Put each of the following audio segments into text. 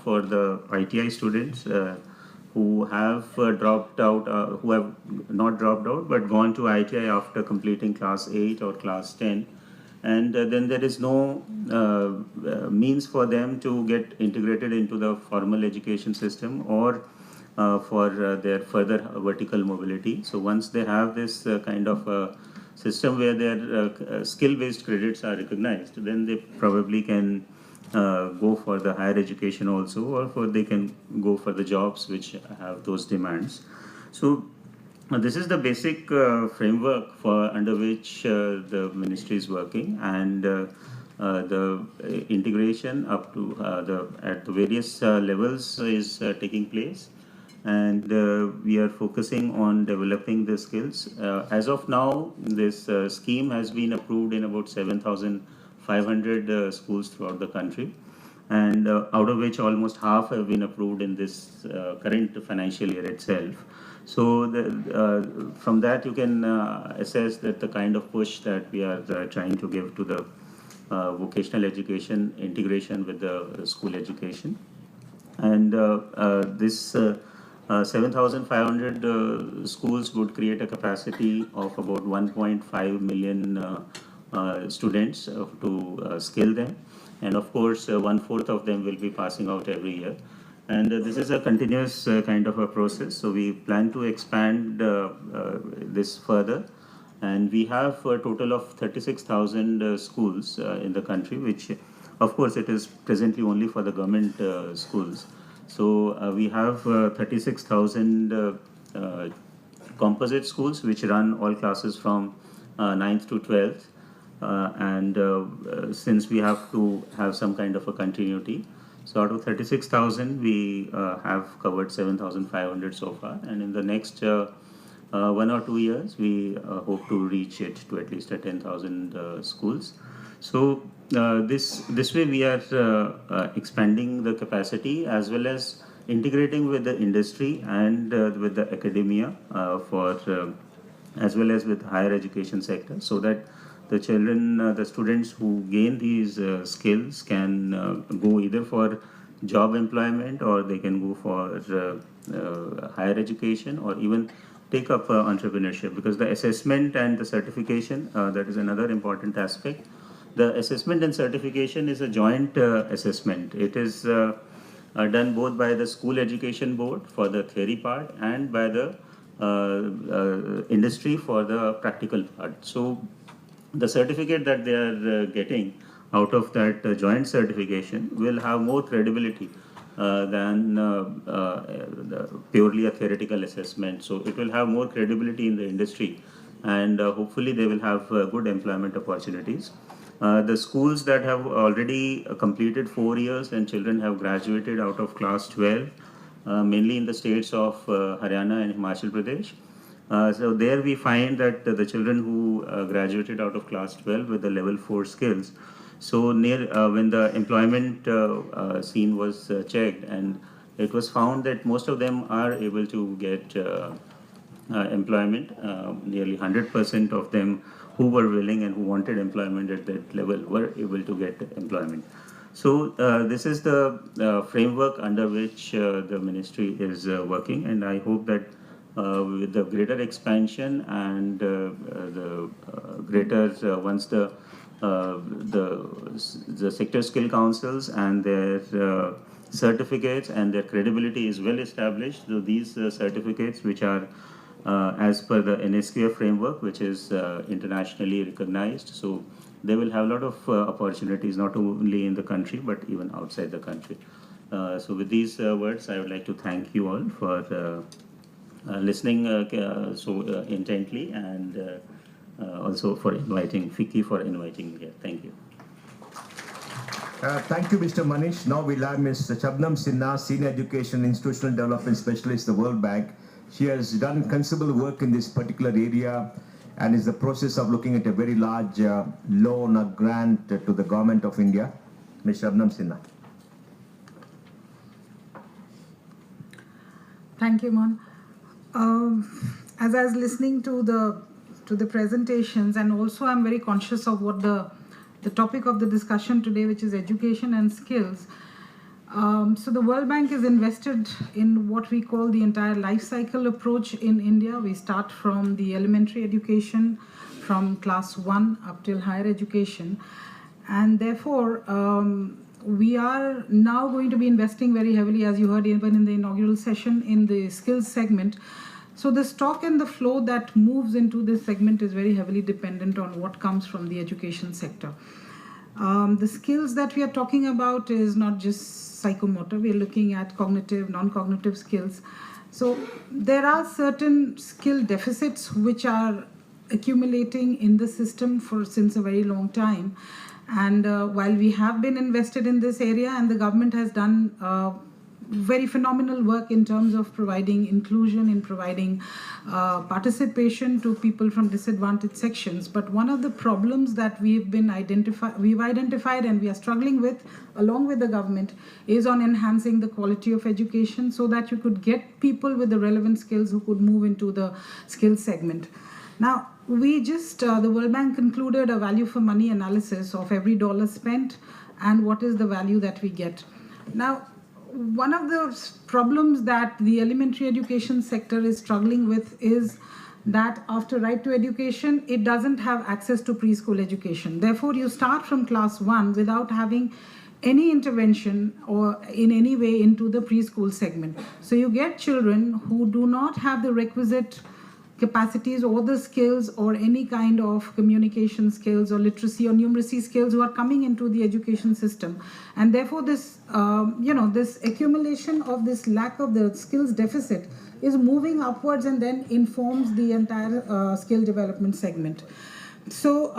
for the ITI students who have dropped out, who have not dropped out but gone to ITI after completing class 8 or class 10. And then there is no means for them to get integrated into the formal education system or for their further vertical mobility. So once they have this kind of system where their skill-based credits are recognized, then they probably can go for the higher education also, or they can go for the jobs which have those demands. So this is the basic framework for under which the ministry is working, and the integration up to at the various levels is taking place, and we are focusing on developing the skills. As of now, this scheme has been approved in about 7,500 schools throughout the country, and out of which almost half have been approved in this current financial year itself. So from that you can assess that the kind of push that we are trying to give to the vocational education integration with the school education. And this 7,500 schools would create a capacity of about 1.5 million students to skill them. And of course, 1/4 of them will be passing out every year. And this is a continuous kind of a process. So we plan to expand this further. And we have a total of 36,000 schools in the country, which of course it is presently only for the government schools. So we have 36,000 composite schools which run all classes from 9th to 12th. And since we have to have some kind of a continuity, so out of 36,000, we have covered 7,500 so far, and in the next 1 or 2 years, we hope to reach it to at least 10,000 schools. So this way we are expanding the capacity as well as integrating with the industry and with the academia for as well as with higher education sector, so that the children, the students who gain these skills can go either for job employment, or they can go for higher education, or even take up entrepreneurship, because the assessment and the certification, that is another important aspect. The assessment and certification is a joint assessment. It is done both by the school education board for the theory part and by the industry for the practical part. So the certificate that they are getting out of that joint certification will have more credibility than purely a theoretical assessment. So it will have more credibility in the industry, and hopefully they will have good employment opportunities. The schools that have already completed 4 years and children have graduated out of class 12, mainly in the states of Haryana and Himachal Pradesh. So there we find that the children who graduated out of class 12 with the level 4 skills, so near when the employment scene was checked, and it was found that most of them are able to get employment. Nearly 100% of them who were willing and who wanted employment at that level were able to get employment. So this is the framework under which the ministry is working, and I hope that with the greater expansion and the greater once the sector skill councils and their certificates and their credibility is well established, so these certificates, which are as per the NSQF framework, which is internationally recognized, so they will have a lot of opportunities not only in the country but even outside the country. So with these words, I would like to thank you all for listening so intently, and also for inviting Vicky for inviting me here. Thank you. Thank you, Mr. Manish. Now we'll have Ms. Shabnam Sinha, Senior Education Institutional Development Specialist, the World Bank. She has done considerable work in this particular area and is in the process of looking at a very large loan or grant to the Government of India. Ms. Shabnam Sinha. Thank you, Mon. As I was listening to the presentations, and also I'm very conscious of what the topic of the discussion today, which is education and skills. So the World Bank is invested in what we call the entire life cycle approach in India. We start from the elementary education, from class 1 up till higher education. And therefore, we are now going to be investing very heavily, as you heard even in the inaugural session, in the skills segment. So the stock and the flow that moves into this segment is very heavily dependent on what comes from the education sector. The skills that we are talking about is not just psychomotor. We are looking at cognitive, non-cognitive skills. So there are certain skill deficits which are accumulating in the system since a very long time. And while we have been invested in this area, and the government has done very phenomenal work in terms of providing inclusion, in providing participation to people from disadvantaged sections. But one of the problems that we've identified and we are struggling with, along with the government, is on enhancing the quality of education so that you could get people with the relevant skills who could move into the skills segment. Now, the World Bank concluded a value for money analysis of every dollar spent and what is the value that we get. Now, one of the problems that the elementary education sector is struggling with is that after right to education, it doesn't have access to preschool education. Therefore, you start from class 1 without having any intervention or in any way into the preschool segment. So you get children who do not have the requisite capacities or the skills or any kind of communication skills or literacy or numeracy skills who are coming into the education system. And therefore this this accumulation of this lack of the skills deficit is moving upwards and then informs the entire skill development segment. So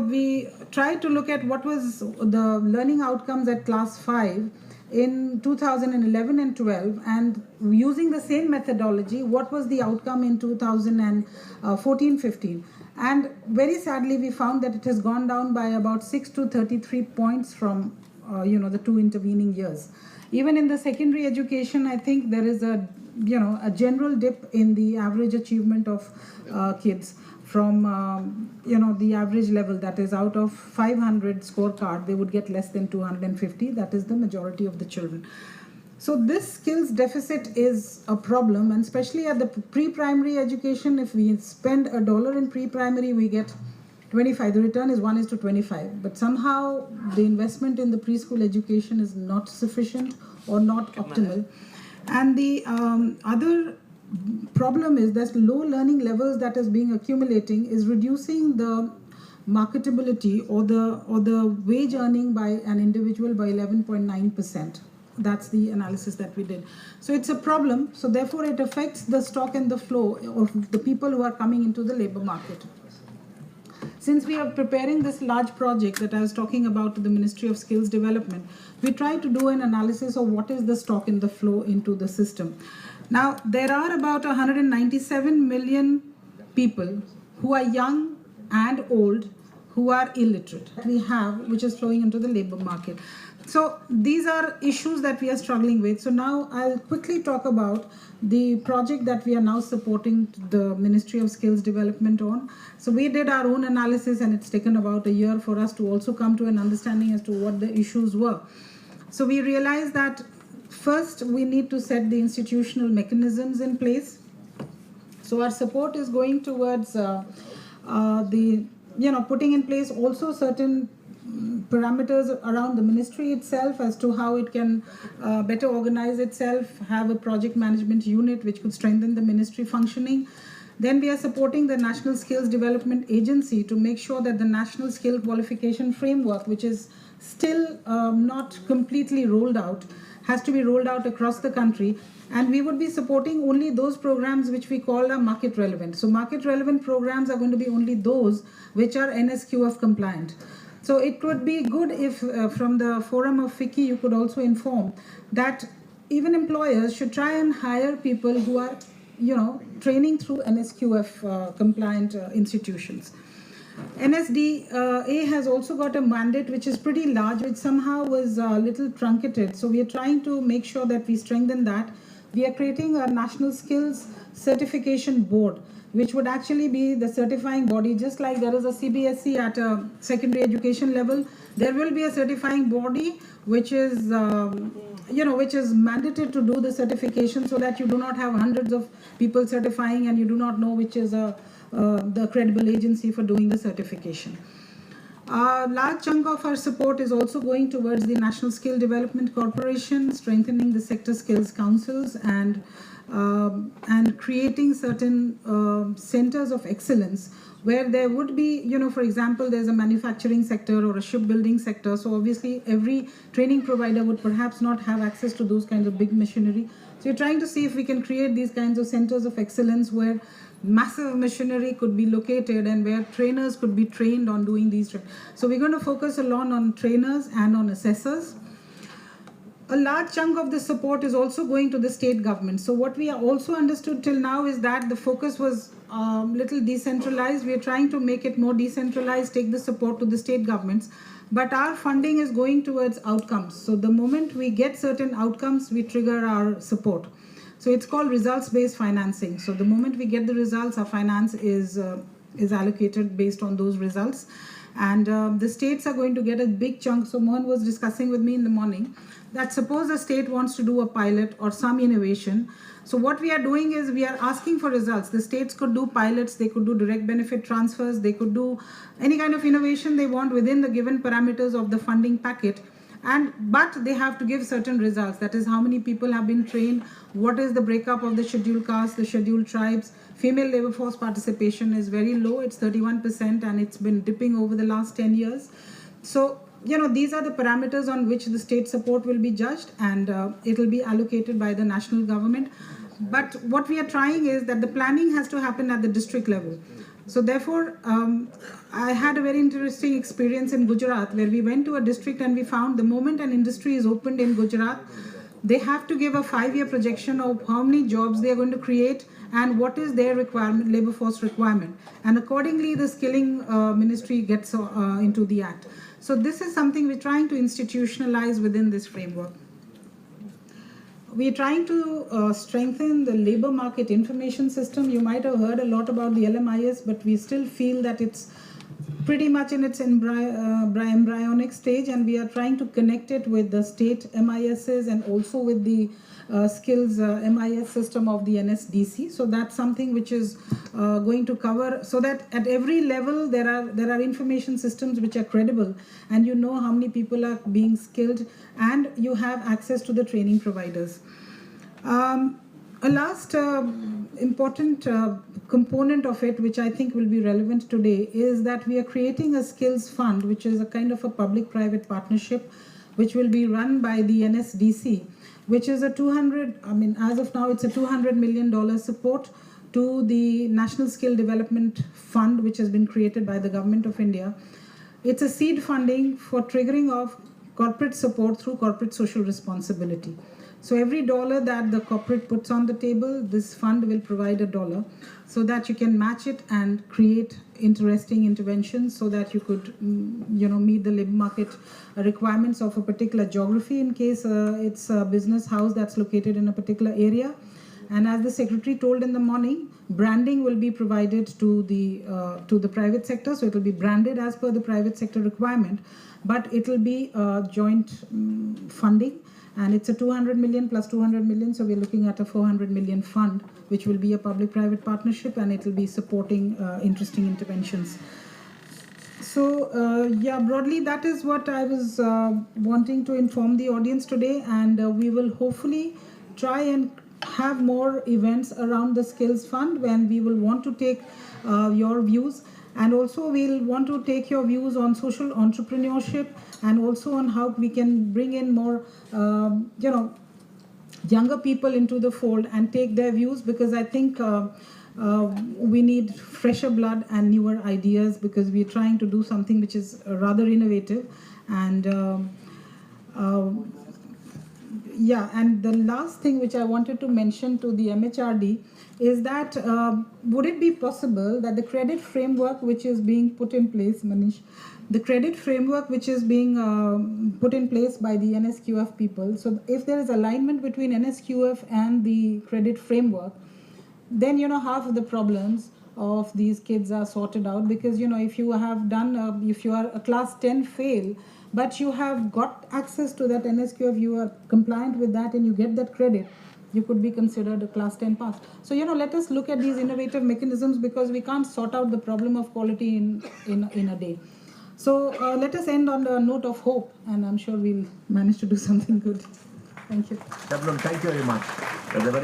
we tried to look at what was the learning outcomes at class 5 in 2011 and 12, and using the same methodology, what was the outcome in 2014-15. And very sadly, we found that it has gone down by about 6 to 33 points from the two intervening years. Even in the secondary education, I think there is a general dip in the average achievement of kids from the average level, that is out of 500 scorecard, they would get less than 250. That is the majority of the children. So this skills deficit is a problem, and especially at the pre-primary education, if we spend $1 in pre-primary, we get 25. The return is 1:25. But somehow the investment in the preschool education is not sufficient or not optimal. And the other problem is that low learning levels that is being accumulating is reducing the marketability or the wage earning by an individual by 11.9%. That's the analysis that we did. So it's a problem. So therefore it affects the stock and the flow of the people who are coming into the labor market. Since we are preparing this large project that I was talking about to the Ministry of Skills Development, we try to do an analysis of what is the stock and the flow into the system. Now, there are about 197 million people who are young and old who are illiterate. We have, which is flowing into the labor market. So these are issues that we are struggling with. So now I'll quickly talk about the project that we are now supporting the Ministry of Skills Development on. So we did our own analysis, and it's taken about a year for us to also come to an understanding as to what the issues were. So we realized that first we need to set the institutional mechanisms in place. So our support is going towards putting in place also certain parameters around the ministry itself as to how it can better organize itself, have a project management unit which could strengthen the ministry functioning. Then we are supporting the National Skills Development Agency to make sure that the National Skill Qualification Framework, which is still not completely rolled out, has to be rolled out across the country. And we would be supporting only those programs which we call are market relevant. So market relevant programs are going to be only those which are NSQF compliant. So it would be good if from the forum of FICCI you could also inform that even employers should try and hire people who are training through NSQF compliant institutions. NSDA has also got a mandate which is pretty large, which somehow was a little truncated. So we are trying to make sure that we strengthen that. We are creating a National Skills Certification Board, which would actually be the certifying body. Just like there is a CBSE at a secondary education level, there will be a certifying body which is which is mandated to do the certification, so that you do not have hundreds of people certifying and you do not know which is the credible agency for doing the certification. A large chunk of our support is also going towards the National Skill Development Corporation, strengthening the sector skills councils, and creating certain centers of excellence where there would be, for example, there's a manufacturing sector or a shipbuilding sector. So obviously every training provider would perhaps not have access to those kinds of big machinery. So you're trying to see if we can create these kinds of centers of excellence where massive machinery could be located and where trainers could be trained on doing these. So we're going to focus a lot on trainers and on assessors. A large chunk of the support is also going to the state government. So what we are also understood till now is that the focus was little decentralized. We are trying to make it more decentralized, take the support to the state governments. But our funding is going towards outcomes. So the moment we get certain outcomes, we trigger our support. So it's called results-based financing. So the moment we get the results, our finance is allocated based on those results. And the states are going to get a big chunk. So Mohan was discussing with me in the morning that suppose a state wants to do a pilot or some innovation. So what we are doing is we are asking for results. The states could do pilots, they could do direct benefit transfers, they could do any kind of innovation they want within the given parameters of the funding packet. But they have to give certain results. That is, how many people have been trained, what is the breakup of the scheduled castes, the scheduled tribes. Female labor force participation is very low, it's 31%, and it's been dipping over the last 10 years. So, these are the parameters on which the state support will be judged, and it will be allocated by the national government. But what we are trying is that the planning has to happen at the district level. So therefore, I had a very interesting experience in Gujarat, where we went to a district and we found the moment an industry is opened in Gujarat, they have to give a 5-year projection of how many jobs they are going to create and what is their requirement, labor force requirement. And accordingly, the skilling ministry gets into the act. So this is something we're trying to institutionalize within this framework. We're trying to strengthen the labor market information system. You might have heard a lot about the LMIS, but we still feel that it's pretty much in its embryonic stage, and we are trying to connect it with the state MISs and also with the skills MIS system of the NSDC. So that's something which is going to cover, so that at every level there are information systems which are credible, and you know how many people are being skilled, and you have access to the training providers. A last important component of it, which I think will be relevant today, is that we are creating a skills fund, which is a kind of a public-private partnership, which will be run by the NSDC, which is as of now, it's a $200 million support to the National Skill Development Fund, which has been created by the Government of India. It's a seed funding for triggering of corporate support through corporate social responsibility. So every dollar that the corporate puts on the table, this fund will provide $1, so that you can match it and create interesting interventions so that you could meet the labor market requirements of a particular geography, in case it's a business house that's located in a particular area. And as the secretary told in the morning, branding will be provided to the private sector. So it will be branded as per the private sector requirement, but it will be joint funding. And it's a 200 million plus 200 million. So we're looking at a 400 million fund, which will be a public-private partnership, and it will be supporting interesting interventions. So broadly, that is what I was wanting to inform the audience today. And we will hopefully try and have more events around the Skills Fund, when we will want to take your views. And also we'll want to take your views on social entrepreneurship, and also on how we can bring in more, younger people into the fold and take their views, because I think we need fresher blood and newer ideas, because we're trying to do something which is rather innovative. And and the last thing which I wanted to mention to the MHRD is that would it be possible that the credit framework which is being put in place, Manish, the credit framework which is being put in place by the NSQF people, so if there is alignment between NSQF and the credit framework, then half of the problems of these kids are sorted out, because if you have done if you are a class 10 fail but you have got access to that NSQF, you are compliant with that and you get that credit, you could be considered a class 10 pass. So let us look at these innovative mechanisms, because we can't sort out the problem of quality in a day. So let us end on the note of hope, and I'm sure we'll manage to do something good. Thank you. Shabnam, thank you very much. That's a very